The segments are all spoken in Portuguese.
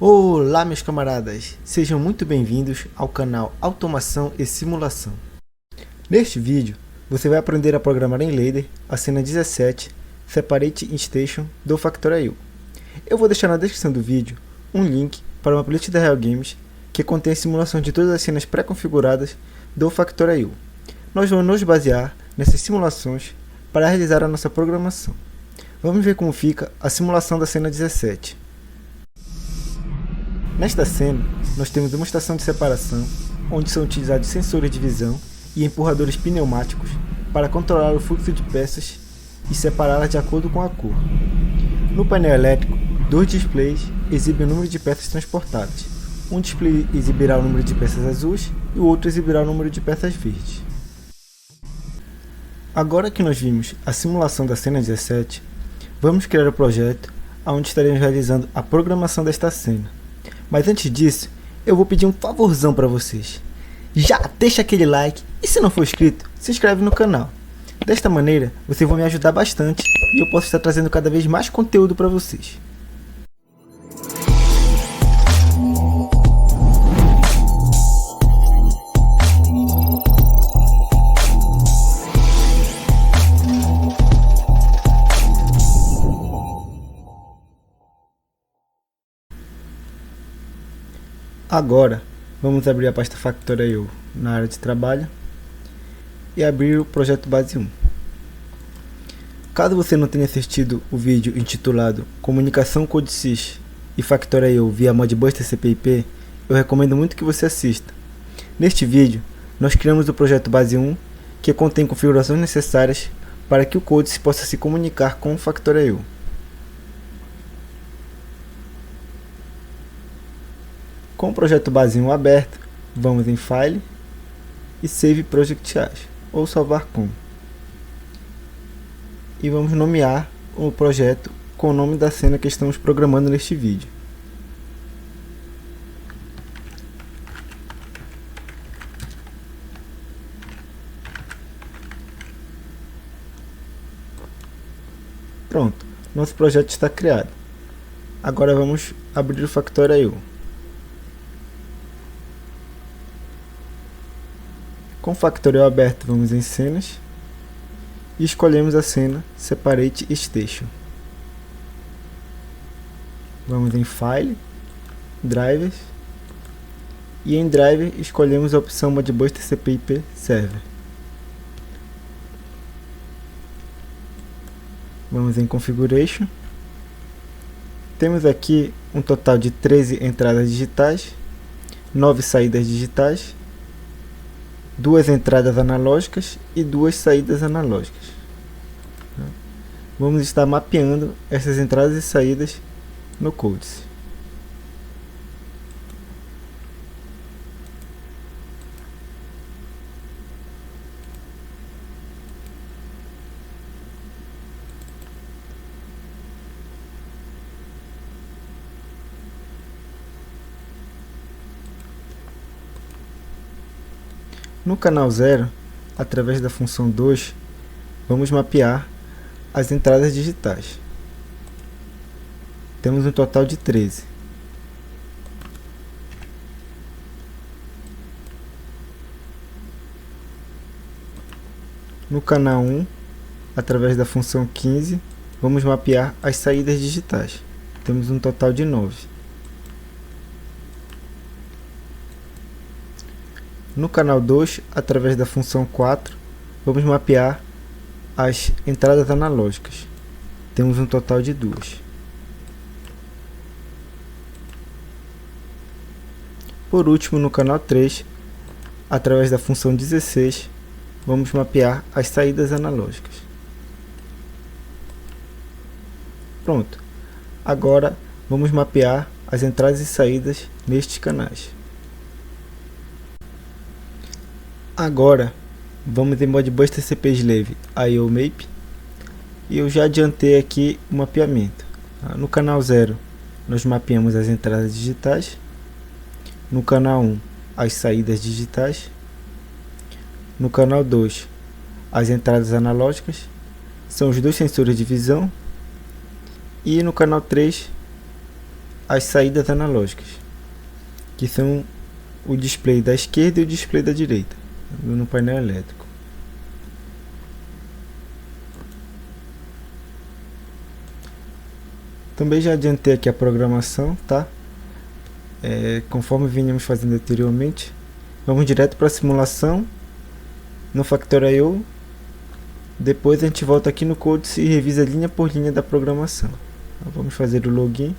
Olá, meus camaradas! Sejam muito bem-vindos ao canal Automação e Simulação. Neste vídeo, você vai aprender a programar em Ladder a cena 17, Separate Station do Factorio. Eu vou deixar na descrição do vídeo um link para uma playlist da Real Games que contém a simulação de todas as cenas pré-configuradas do Factorio. Nós vamos nos basear nessas simulações para realizar a nossa programação. Vamos ver como fica a simulação da cena 17. Nesta cena, nós temos uma estação de separação, onde são utilizados sensores de visão e empurradores pneumáticos para controlar o fluxo de peças e separá-las de acordo com a cor. No painel elétrico, dois displays exibem o número de peças transportadas. Um display exibirá o número de peças azuis e o outro exibirá o número de peças verdes. Agora que nós vimos a simulação da cena 17, vamos criar o projeto onde estaremos realizando a programação desta cena. Mas antes disso, eu vou pedir um favorzão para vocês. Já deixa aquele like e se não for inscrito, se inscreve no canal. Desta maneira, vocês vão me ajudar bastante e eu posso estar trazendo cada vez mais conteúdo para vocês. Agora, vamos abrir a pasta Factorio na área de trabalho e abrir o projeto base 1. Caso você não tenha assistido o vídeo intitulado Comunicação CodeSys e Factorio via Modbus TCP/IP, eu recomendo muito que você assista. Neste vídeo, nós criamos o projeto base 1, que contém configurações necessárias para que o CodeSys possa se comunicar com o Factorio. Com o projeto base 1 aberto, vamos em File e Save Project As, ou salvar com. E vamos nomear o projeto com o nome da cena que estamos programando neste vídeo. Pronto, nosso projeto está criado. Agora vamos abrir o Factorio. Com o Factorio aberto, vamos em cenas e escolhemos a cena Separate Station. Vamos em File, Drivers e em Driver escolhemos a opção Modbus TCP/IP Server. Vamos em Configuration. Temos aqui um total de 13 entradas digitais, 9 saídas digitais, 2 entradas analógicas e 2 saídas analógicas. Vamos estar mapeando essas entradas e saídas no CodeSys. No canal 0, através da função 2, vamos mapear as entradas digitais. Temos um total de 13. No canal 1, através da função 15, vamos mapear as saídas digitais. Temos um total de 9. No canal 2, através da função 4, vamos mapear as entradas analógicas. Temos um total de 2. Por último, no canal 3, através da função 16, vamos mapear as saídas analógicas. Pronto. Agora vamos mapear as entradas e saídas nestes canais. Agora, vamos em Modbus TCP Slave IO Map e eu já adiantei aqui o mapeamento. No canal 0, nós mapeamos as entradas digitais. No canal 1, as saídas digitais. No canal 2, as entradas analógicas. São os dois sensores de visão. E no canal 3, as saídas analógicas, que são o display da esquerda e o display da direita no painel elétrico. Também já adiantei aqui a programação, tá? Conforme vinhamos fazendo anteriormente, vamos direto para a simulação no Factorio. Depois a gente volta aqui no Codes e revisa linha por linha da programação. Então, vamos fazer o login.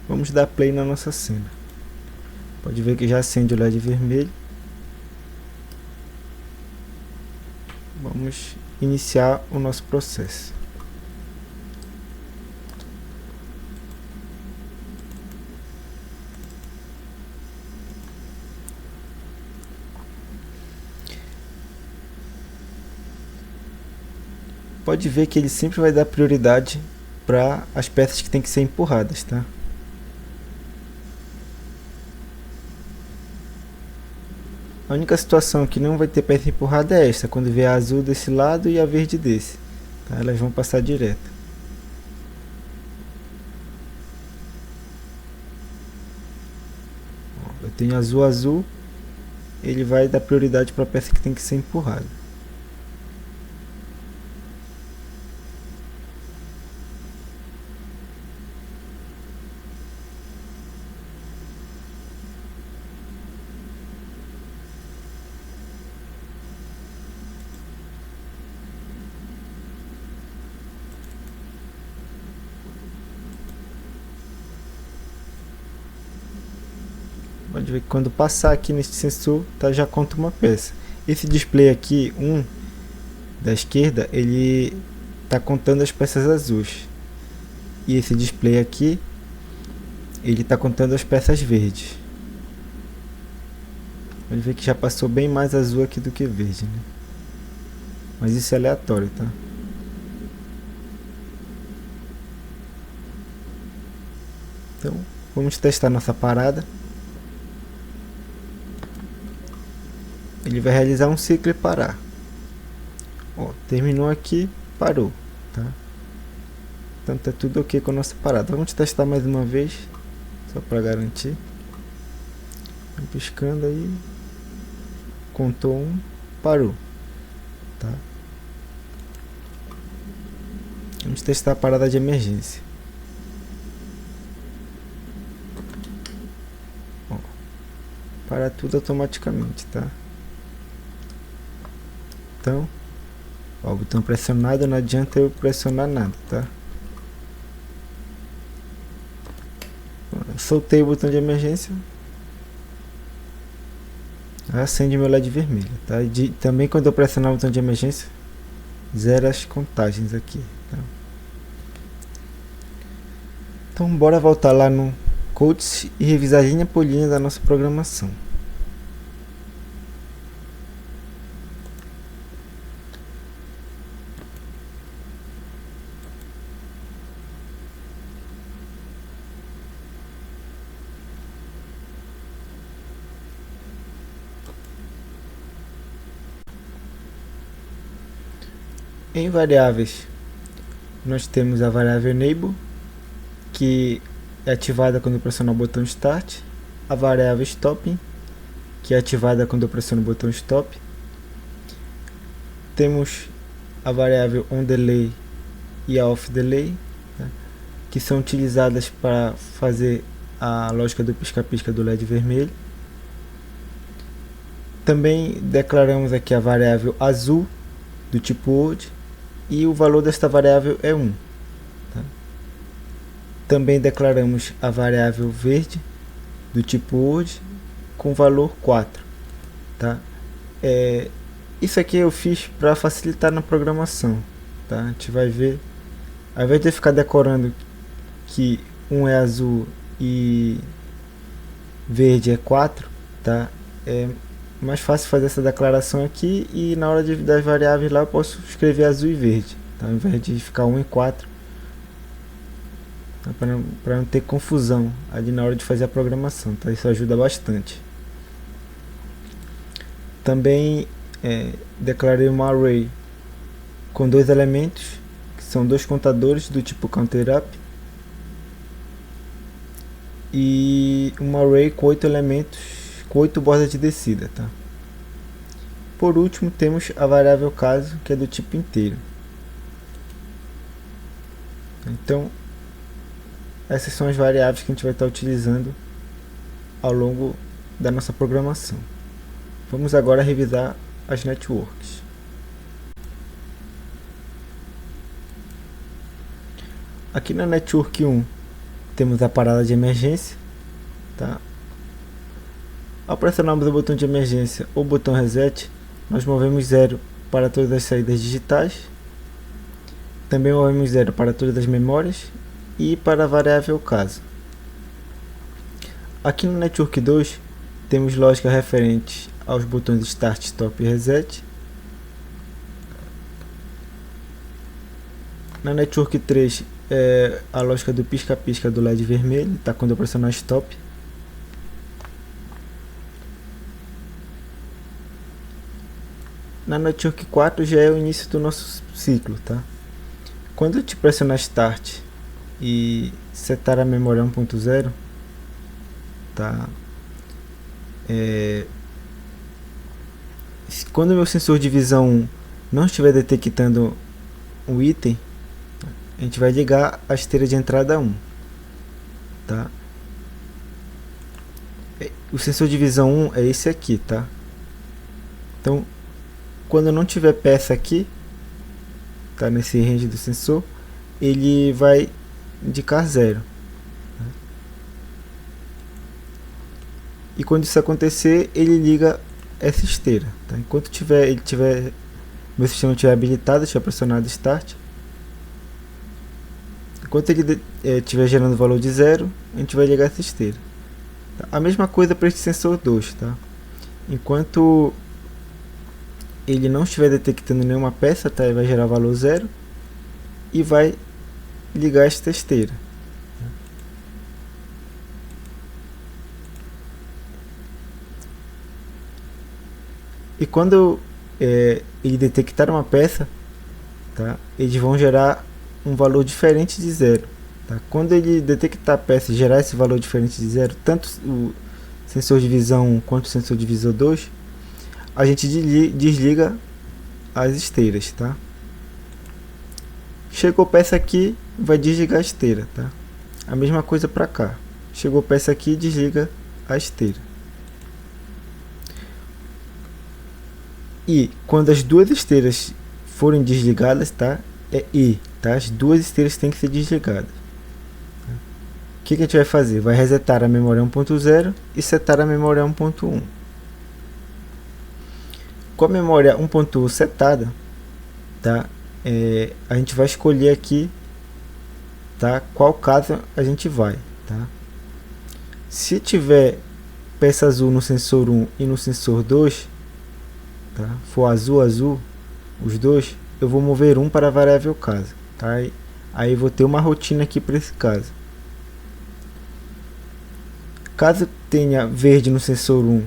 Vamos dar play na nossa cena. Pode ver que já acende o LED vermelho. Vamos iniciar o nosso processo. Pode ver que ele sempre vai dar prioridade para as peças que tem que ser empurradas, tá? A única situação que não vai ter peça empurrada é esta, quando vier a azul desse lado e a verde desse, tá? Elas vão passar direto. Eu tenho azul, ele vai dar prioridade para a peça que tem que ser empurrada. Pode ver que quando passar aqui nesse sensor, tá, já conta uma peça. Esse display aqui, da esquerda, ele tá contando as peças azuis. E esse display aqui, ele tá contando as peças verdes. Pode ver que já passou bem mais azul aqui do que verde, né? Mas isso é aleatório, tá? Então, vamos testar nossa parada. Ele vai realizar um ciclo e parar. Ó, terminou aqui, parou, tá? Então tá tudo ok com a nossa parada. Vamos testar mais uma vez, só para garantir. Piscando aí, contou um, parou, tá? Vamos testar a parada de emergência. Ó, para tudo automaticamente, tá? Então, ó, o botão pressionado, não adianta eu pressionar nada, tá? Soltei o botão de emergência, acende meu LED vermelho, tá? Também quando eu pressionar o botão de emergência, zera as contagens aqui, tá? Então bora voltar lá no Codes e revisar linha por linha da nossa programação. Em variáveis, nós temos a variável enable, que é ativada quando eu pressiono o botão start, a variável stopping, que é ativada quando eu pressiono o botão stop. Temos a variável onDelay e a offDelay, né, que são utilizadas para fazer a lógica do pisca-pisca do LED vermelho. Também declaramos aqui a variável azul do tipo old, e o valor desta variável é 1. Tá? Também declaramos a variável verde do tipo old com valor 4. Tá? Isso aqui eu fiz para facilitar na programação. Tá? A gente vai ver, ao invés de ficar decorando que um é azul e verde é 4, tá? É mais fácil fazer essa declaração aqui, e na hora das variáveis lá eu posso escrever azul e verde, tá? Ao invés de ficar 1 e 4, tá? Para não ter confusão ali na hora de fazer a programação, tá? Isso ajuda bastante. Também declarei uma array com 2 elementos, que são 2 contadores do tipo counterUp, e uma array com 8 elementos, com 8 bordas de descida, tá? Por último, temos a variável caso, que é do tipo inteiro. Então, essas são as variáveis que a gente vai estar utilizando ao longo da nossa programação. Vamos agora revisar as networks. Aqui na network 1 temos a parada de emergência, tá? Ao pressionarmos o botão de emergência ou botão reset, nós movemos 0 para todas as saídas digitais, também movemos 0 para todas as memórias e para a variável caso. Aqui no network 2 temos lógica referente aos botões Start, Stop e Reset. Na network 3 é a lógica do pisca-pisca do LED vermelho, tá? Quando eu pressionar Stop. Na network 4 já é o início do nosso ciclo, tá? Quando eu te pressionar Start e setar a memória 1.0, tá? Quando o meu sensor de visão 1 não estiver detectando um item, a gente vai ligar a esteira de entrada 1, tá? O sensor de visão 1 é esse aqui, tá? Então, quando não tiver peça aqui, tá, nesse range do sensor, ele vai indicar 0. E quando isso acontecer, ele liga essa esteira, tá? Enquanto meu sistema estiver habilitado, estiver pressionado Start, enquanto ele estiver gerando valor de 0, a gente vai ligar essa esteira, tá? A mesma coisa para este sensor 2, tá? Enquanto ele não estiver detectando nenhuma peça, tá? Ele vai gerar valor 0 e vai ligar esta esteira. E quando ele detectar uma peça, tá? Eles vão gerar um valor diferente de 0. Tá? Quando ele detectar a peça e gerar esse valor diferente de 0, tanto o sensor de visão 1 quanto o sensor de visão 2, a gente desliga as esteiras, tá? Chegou peça aqui, vai desligar a esteira, tá? A mesma coisa para cá. Chegou peça aqui, desliga a esteira. E quando as duas esteiras forem desligadas, tá? Tá? As duas esteiras têm que ser desligadas. O que a gente vai fazer? Vai resetar a memória 1.0 e setar a memória 1.1. Com a memória 1.1 setada, tá? A gente vai escolher aqui, tá? Qual caso a gente vai, tá? Se tiver peça azul no sensor 1 e no sensor 2, tá? For azul, azul, os dois, eu vou mover um para a variável caso, tá? Aí vou ter uma rotina aqui para esse caso. Caso tenha verde no sensor 1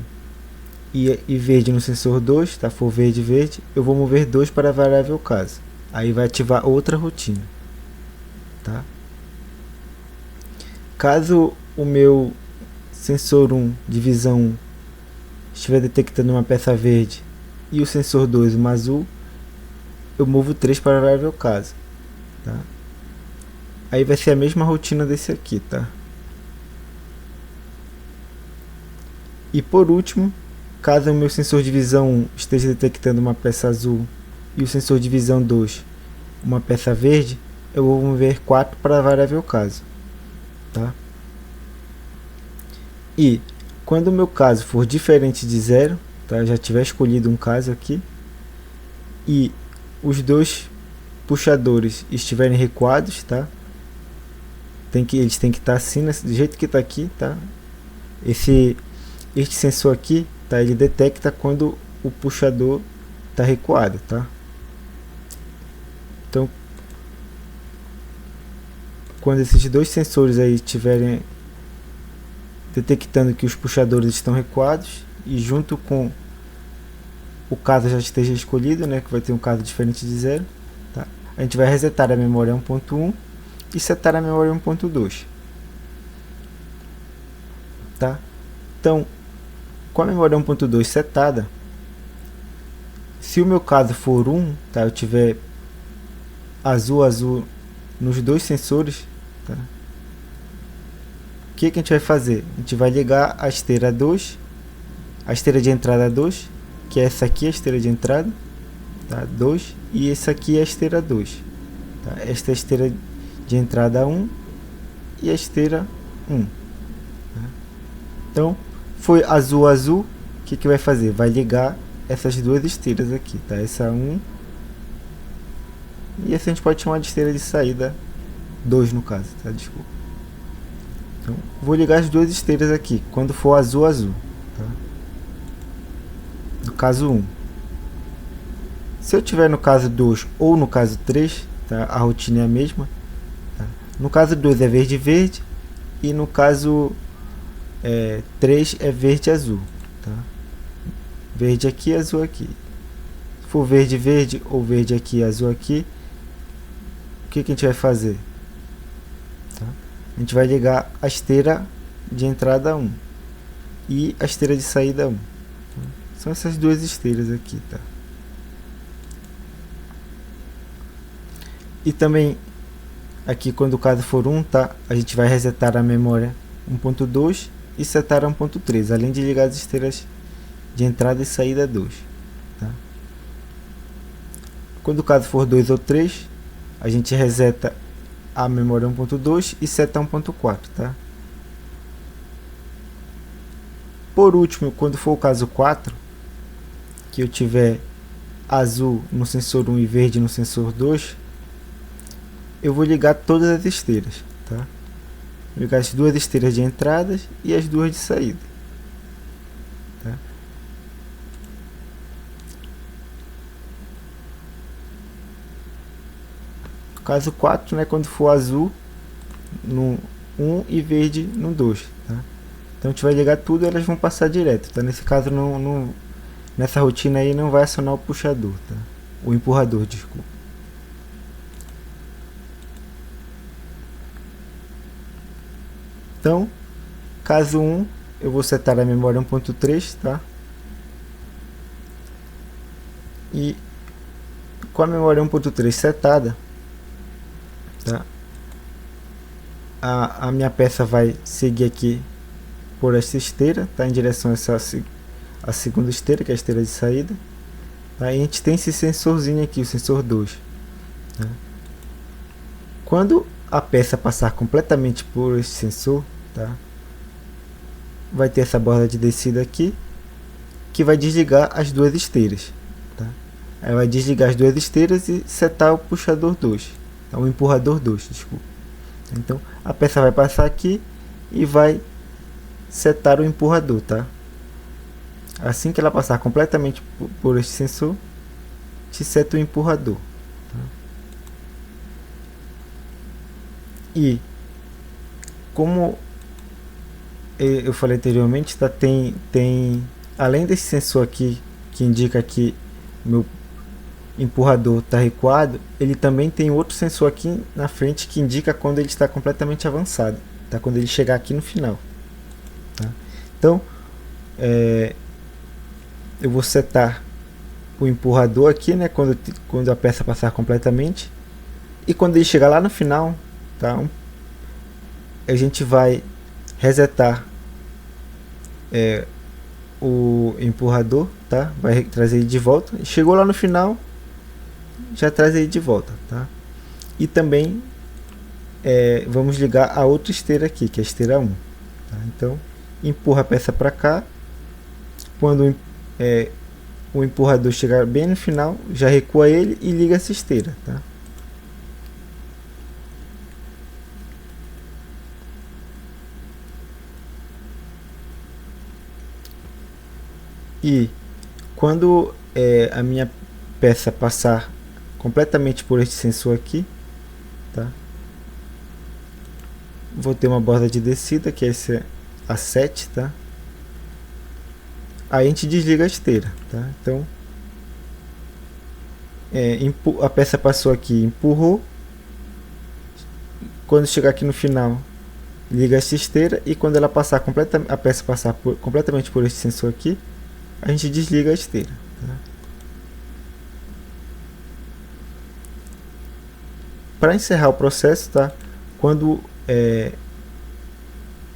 e verde no sensor 2, tá? For verde, verde, eu vou mover 2 para a variável caso. Aí vai ativar outra rotina, tá? Caso o meu sensor 1 de visão 1 estiver detectando uma peça verde e o sensor 2 uma azul, eu movo 3 para a variável caso, tá? Aí vai ser a mesma rotina desse aqui, tá? E por último, caso o meu sensor de visão 1 esteja detectando uma peça azul e o sensor de visão 2 uma peça verde, eu vou mover 4 para a variável caso, tá? E quando o meu caso for diferente de 0, tá? Já tiver escolhido um caso aqui e os dois puxadores estiverem recuados, tá? Eles têm que estar assim, do jeito que está aqui, tá? Este sensor aqui, tá? Ele detecta quando o puxador está recuado, tá? Então, quando esses dois sensores aí estiverem detectando que os puxadores estão recuados e junto com o caso já esteja escolhido, né, que vai ter um caso diferente de zero, tá? A gente vai resetar a memória 1.1 e setar a memória 1.2, tá? Então, com a memória 1.2 setada, se o meu caso for 1, tá, eu tiver azul nos dois sensores, tá? O que a gente vai fazer? A gente vai ligar a esteira 2, a esteira de entrada 2, que é essa aqui, a esteira de entrada, tá? 2, e essa aqui é a esteira 2. Tá? Esta é a esteira de entrada 1 e a esteira 1. Tá? Então, foi azul, o que vai fazer? Vai ligar essas duas esteiras aqui, tá? Essa 1 e essa a gente pode chamar de esteira de saída 2 no caso, tá? Desculpa. Então, vou ligar as duas esteiras aqui, quando for azul, tá? No caso 1. Se eu tiver no caso 2 ou no caso 3, tá? A rotina é a mesma. Tá? No caso 2 é verde, e no caso 3 é verde, tá? Verde aqui, azul aqui. Se for verde ou verde aqui, azul aqui, o que a gente vai fazer? Tá? A gente vai ligar a esteira de entrada 1 e a esteira de saída 1. São essas duas esteiras aqui, tá? E também aqui, quando o caso for 1, tá? A gente vai resetar a memória 1.2 e setar a 1.3, além de ligar as esteiras de entrada e saída 2, tá? Quando o caso for 2 ou 3, a gente reseta a memória 1.2 e seta 1.4, tá? Por último, quando for o caso 4, que eu tiver azul no sensor 1 e verde no sensor 2, eu vou ligar todas as esteiras, tá? Vou ligar as duas esteiras de entradas e as duas de saída, tá? Caso 4, né, quando for azul no 1 e verde no 2, tá? Então a gente vai ligar tudo e elas vão passar direto, tá? Nesse caso nessa rotina aí não vai acionar o puxador, tá? O empurrador, desculpa. Então, caso 1, eu vou setar a memória 1.3, tá? E com a memória 1.3 setada, tá? A minha peça vai seguir aqui por essa esteira, tá? Em direção a segunda esteira, que é a esteira de saída. Tá? E a gente tem esse sensorzinho aqui, o sensor 2. Tá? Quando a peça passar completamente por esse sensor, tá? Vai ter essa borda de descida aqui, que vai desligar as duas esteiras. Tá? Aí vai desligar as duas esteiras e setar o puxador 2, tá? O empurrador 2, desculpa. Então a peça vai passar aqui e vai setar o empurrador, tá? Assim que ela passar completamente por este sensor, te seta o empurrador, tá? E como eu falei anteriormente, tá? Tem além desse sensor aqui que indica que meu empurrador está recuado, ele também tem outro sensor aqui na frente que indica quando ele está completamente avançado, tá? Quando ele chegar aqui no final, tá? Então eu vou setar o empurrador aqui, né, quando a peça passar completamente, e quando ele chegar lá no final, tá? A gente vai resetar o empurrador, tá? Vai trazer ele de volta. Chegou lá no final, já traz ele de volta, tá? E também vamos ligar a outra esteira aqui, que é a esteira 1, tá? Então empurra a peça para cá. Quando o empurrador chegar bem no final, já recua ele e liga essa esteira, tá? E quando a minha peça passar completamente por este sensor aqui, tá? Vou ter uma borda de descida, que é esse A7, tá? Aí a gente desliga a esteira, tá? Então a peça passou aqui, empurrou. Quando chegar aqui no final, liga essa esteira, e quando ela passar a peça passar completamente por este sensor aqui, a gente desliga a esteira, tá? Para encerrar o processo, tá? Quando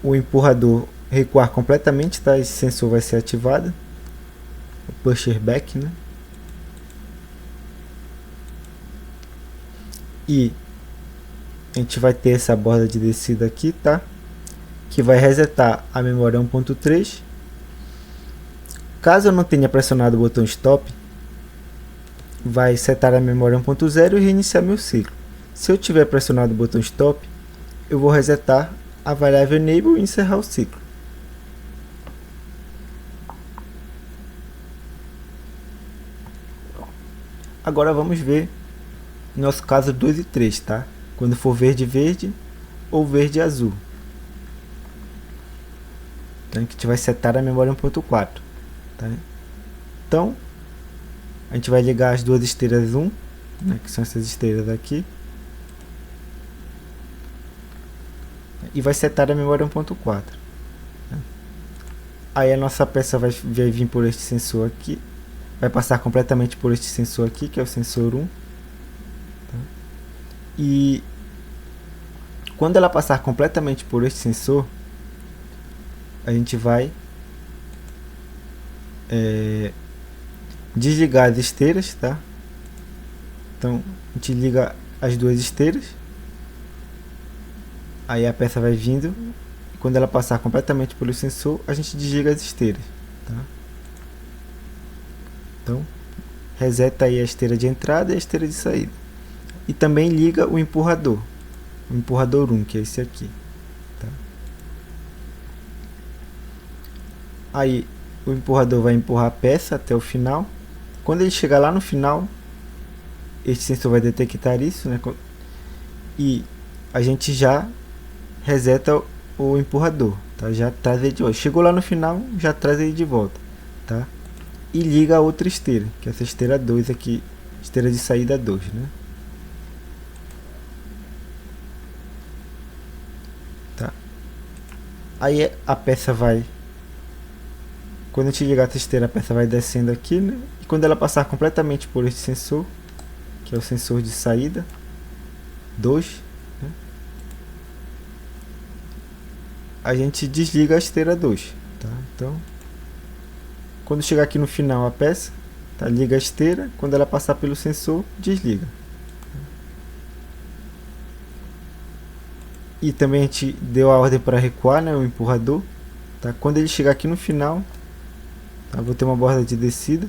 o empurrador recuar completamente, tá? Esse sensor vai ser ativado, o pusher back, né? E a gente vai ter essa borda de descida aqui, tá? Que vai resetar a memória 1.3. Caso eu não tenha pressionado o botão stop, vai setar a memória 1.0 e reiniciar meu ciclo. Se eu tiver pressionado o botão stop, eu vou resetar a variável enable e encerrar o ciclo. Agora vamos ver nosso caso 2 e 3, tá? Quando for verde verde ou verde azul. Então a gente vai setar a memória 1.4, tá? Então a gente vai ligar as duas esteiras 1, né, que são essas esteiras aqui, e vai setar a memória 1.4. Aí a nossa peça vai vir por este sensor aqui, vai passar completamente por este sensor aqui, que é o sensor 1. Tá? E quando ela passar completamente por este sensor, a gente vai desligar as esteiras, tá? Então a gente liga as duas esteiras, aí a peça vai vindo, e quando ela passar completamente pelo sensor, a gente desliga as esteiras, tá? Então reseta aí a esteira de entrada e a esteira de saída, e também liga o empurrador 1, que é esse aqui, tá? Aí o empurrador vai empurrar a peça até o final. Quando ele chegar lá no final, este sensor vai detectar isso, né? E a gente já reseta o empurrador, tá? Já traz ele de volta. Chegou lá no final, já traz ele de volta, tá? E liga a outra esteira, que é essa esteira 2 aqui, esteira de saída 2, né? Tá? Aí a peça vai, quando a gente ligar essa esteira, a peça vai descendo aqui, né? E quando ela passar completamente por este sensor, que é o sensor de saída 2, né? A gente desliga a esteira 2, tá? Então quando chegar aqui no final a peça, tá? Liga a esteira, quando ela passar pelo sensor, desliga. E também a gente deu a ordem para recuar, né, o empurrador, tá? Quando ele chegar aqui no final, tá? Vou ter uma borda de descida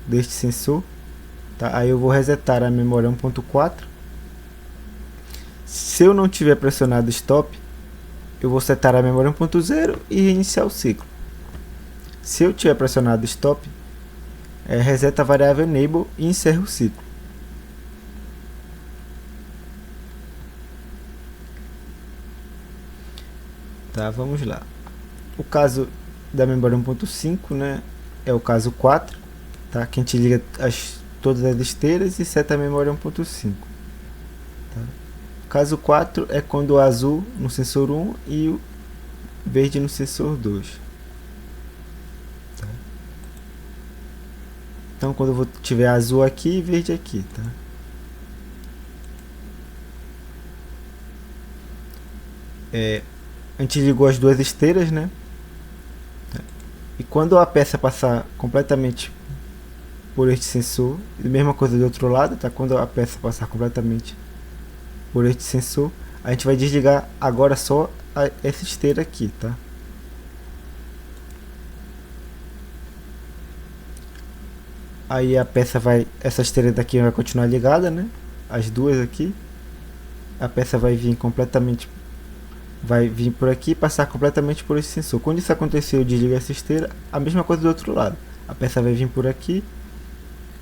deste sensor, tá? Aí eu vou resetar a memória 1.4. Se eu não tiver pressionado stop, eu vou setar a memória 1.0 e reiniciar o ciclo. Se eu tiver pressionado stop, reseta a variável enable e encerra o ciclo. Tá, vamos lá. O caso da memória 1.5, né, é o caso 4, tá? Que a gente liga todas as esteiras e seta a memória 1.5. Tá? Caso 4 é quando o azul no sensor 1 e o verde no sensor 2. Tá? Então quando eu tiver azul aqui e verde aqui, tá? A gente ligou as duas esteiras, né? E quando a peça passar completamente por este sensor, e mesma coisa do outro lado, tá? Quando a peça passar completamente por este sensor, a gente vai desligar agora só essa esteira aqui, tá? Aí a peça vai, essa esteira daqui vai continuar ligada, né? As duas aqui. A peça vai vir completamente vai vir por aqui e passar completamente por esse sensor. Quando isso acontecer, eu desligo essa esteira, a mesma coisa do outro lado. A peça vai vir por aqui,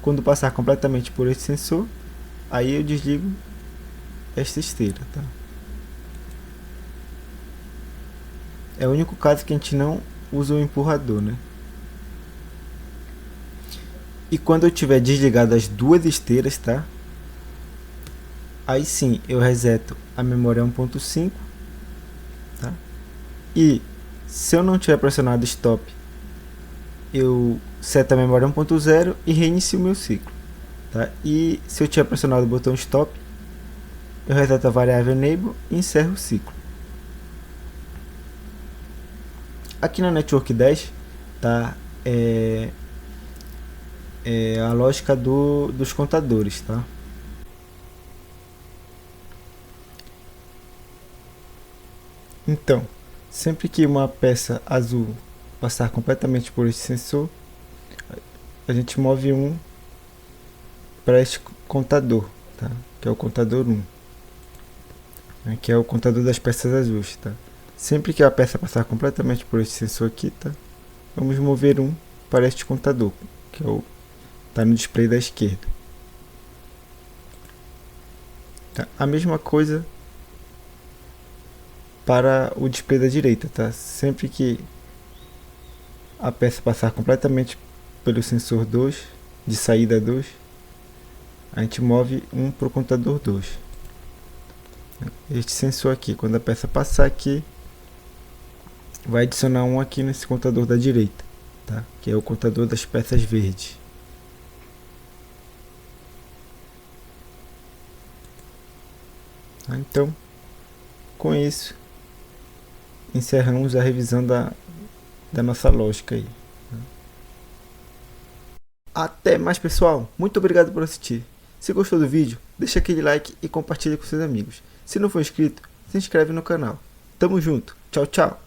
quando passar completamente por esse sensor, aí eu desligo esta esteira, tá? É o único caso que a gente não usa o empurrador, né? E quando eu tiver desligado as duas esteiras, tá? Aí sim eu reseto a memória 1.5, tá? E se eu não tiver pressionado stop, eu seto a memória 1.0 e reinicio o meu ciclo, tá? E se eu tiver pressionado o botão stop, eu reseto a variável enable e encerro o ciclo. Aqui na Network 10, tá? A lógica dos contadores, tá? Então, sempre que uma peça azul passar completamente por esse sensor, a gente move um para este contador, tá? Que é o contador 1, né? Que é o contador das peças azuis, tá? Sempre que a peça passar completamente por esse sensor aqui, tá? Vamos mover um para este contador, que é o tá no display da esquerda. Tá? A mesma coisa para o display da direita, tá? Sempre que a peça passar completamente pelo sensor 2, de saída 2, a gente move um para o contador 2. Este sensor aqui, quando a peça passar aqui, vai adicionar um aqui nesse contador da direita, tá? Que é o contador das peças verdes. Então, com isso, encerramos a revisão da nossa lógica aí. Até mais, pessoal. Muito obrigado por assistir. Se gostou do vídeo, deixa aquele like e compartilha com seus amigos. Se não for inscrito, se inscreve no canal. Tamo junto. Tchau, tchau.